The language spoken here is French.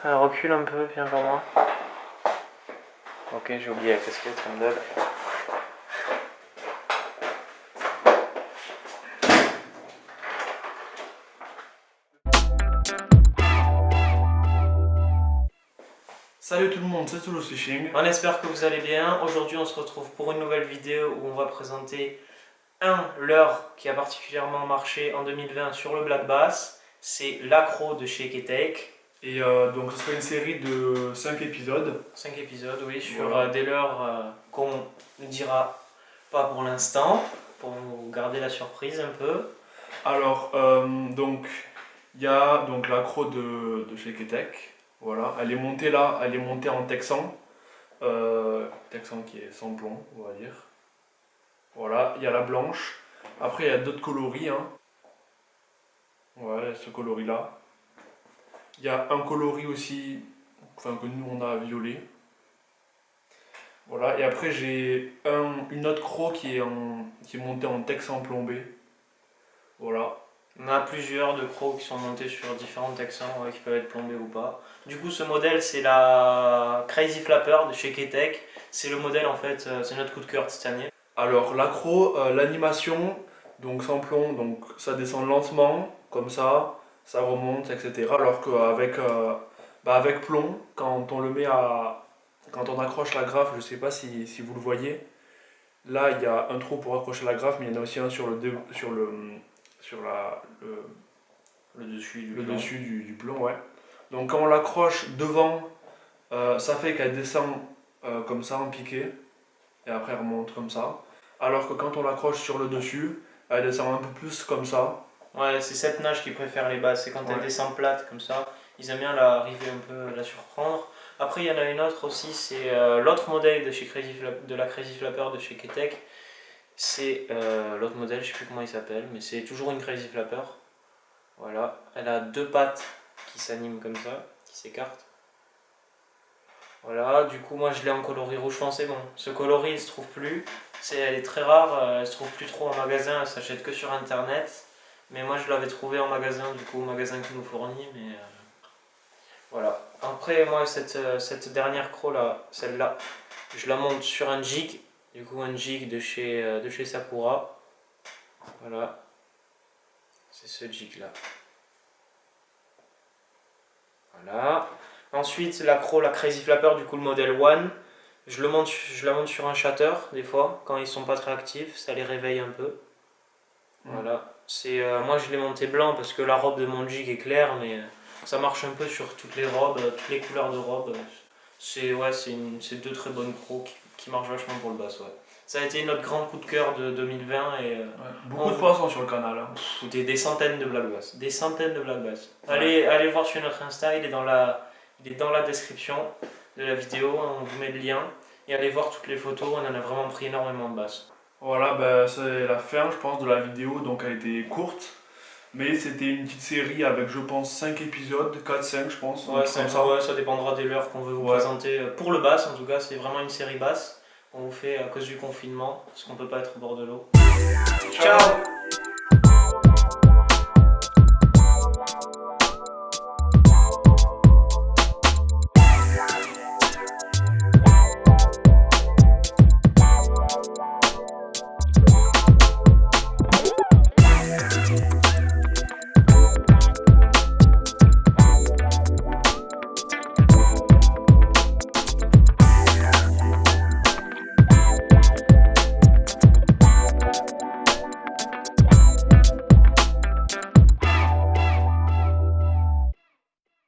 Recule un peu, viens vers moi. Ok, j'ai oublié la casquette, Randall. Salut tout le monde, c'est Toulouse Fishing. On espère que vous allez bien. Aujourd'hui on se retrouve pour une nouvelle vidéo où on va présenter leurre qui a particulièrement marché en 2020 sur le black bass. C'est l'accro de chez Keitech. Et donc ce sera une série de 5 épisodes. 5 épisodes, oui, sur Voilà. des leurres qu'on ne dira pas pour l'instant, pour vous garder la surprise un peu. Alors, donc il y a donc l'accro de chez Keitech. Voilà, elle est montée là, elle est montée en texan. Texan qui est sans plomb, on va dire. Voilà, il y a la blanche. Après, il y a d'autres coloris. Hein. Ouais, ce coloris là. Il y a un coloris aussi, enfin que nous on a violet. Voilà, et après j'ai une autre croc qui est montée en texan plombé. Voilà. On a plusieurs de crocs qui sont montés sur différents texans qui peuvent être plombés ou pas. Du coup, ce modèle, c'est la Crazy Flapper de chez Keitech. C'est le modèle, en fait, c'est notre coup de cœur de cette année. Alors, l'accro, l'animation, donc sans plomb, donc ça descend lentement, comme ça remonte, etc. Alors qu'avec avec plomb, quand on le met à. Quand on accroche la graffe, je ne sais pas si vous le voyez, là il y a un trou pour accrocher la graffe, mais il y en a aussi un sur le dessus du plomb, ouais. Donc quand on l'accroche devant, ça fait qu'elle descend comme ça en piqué, et après elle remonte comme ça. Alors que quand on l'accroche sur le dessus, elle descend un peu plus comme ça. Ouais, c'est cette nage qui préfère les basses. C'est quand elle descend plate comme ça. Ils aiment bien arriver un peu la surprendre. Après, il y en a une autre aussi, c'est l'autre modèle de la Crazy Flapper de chez Keitech. C'est l'autre modèle, je sais plus comment il s'appelle, mais c'est toujours une Crazy Flapper. Voilà, elle a deux pattes qui s'animent comme ça, qui s'écartent. Voilà, du coup moi je l'ai en coloris rouge foncé. Bon, ce coloris il se trouve plus, elle est très rare, elle se trouve plus trop en magasin, elle s'achète que sur internet. Mais moi je l'avais trouvé en magasin, du coup, au magasin qui nous fournit, mais voilà. Après moi cette dernière croc là, celle-là, je la monte sur un jig, du coup un jig de chez Sakura. Voilà, c'est ce jig là. Voilà. Ensuite, la Crazy Flapper, du coup le modèle One, je la monte sur un shatter des fois, quand ils sont pas très actifs, ça les réveille un peu. Voilà. Moi je l'ai monté blanc parce que la robe de mon jig est claire, mais ça marche un peu sur toutes les robes, toutes les couleurs de robes. C'est deux très bonnes crocs qui marchent vachement pour le bass. Ouais. Ça a été notre grand coup de cœur de 2020 et beaucoup de poissons sur le canal. Hein. Des centaines de black bass. Des centaines de black bass. Ouais. Allez voir sur notre Insta, il est dans la description de la vidéo, on vous met le lien. Et allez voir toutes les photos, on en a vraiment pris énormément de basses. Voilà, ben, c'est la fin, je pense, de la vidéo, donc elle était courte. Mais c'était une petite série avec, je pense, 5 épisodes, 4-5 je pense. Ouais, ça dépendra des leurres qu'on veut vous présenter. Pour le bass, en tout cas, c'est vraiment une série basse qu'on vous fait à cause du confinement, parce qu'on peut pas être au bord de l'eau. Ciao.